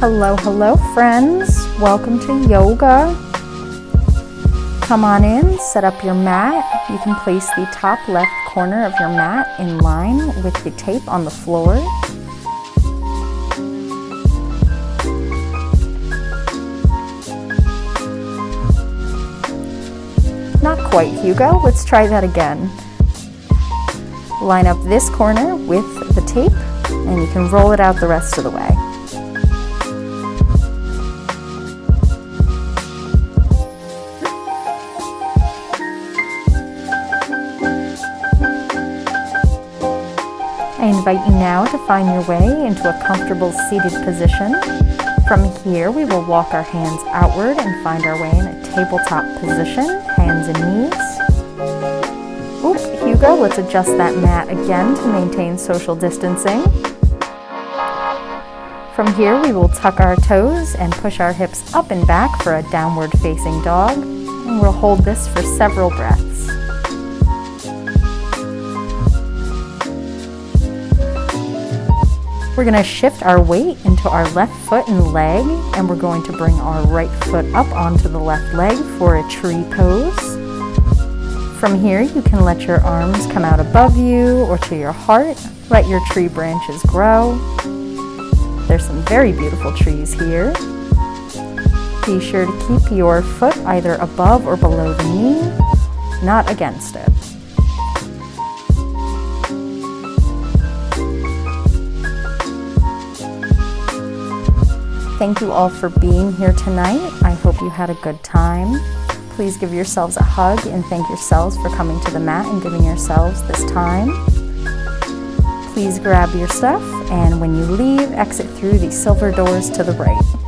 Hello friends, welcome to yoga. Come on in, set up your mat. You can place the top left corner of your mat in line with the tape on the floor. Not quite, Hugo. Let's try that again. Line up this corner with the tape, and you can roll it out the rest of the way. I invite you now to find your way into a comfortable seated position. From here, we will walk our hands outward and find our way in a tabletop position, hands and knees. Oop, Hugo, let's adjust that mat again to maintain social distancing. From here, we will tuck our toes and push our hips up and back for a downward facing dog. And we'll hold this for several breaths. We're going to shift our weight into our left foot and leg, and we're going to bring our right foot up onto the left leg for a tree pose. From here, you can let your arms come out above you or to your heart. Let your tree branches grow. There's some very beautiful trees here. Be sure to keep your foot either above or below the knee, not against it. Thank you all for being here tonight. I hope you had a good time. Please give yourselves a hug and thank yourselves for coming to the mat and giving yourselves this time. Please grab your stuff, and when you leave, exit through the silver doors to the right.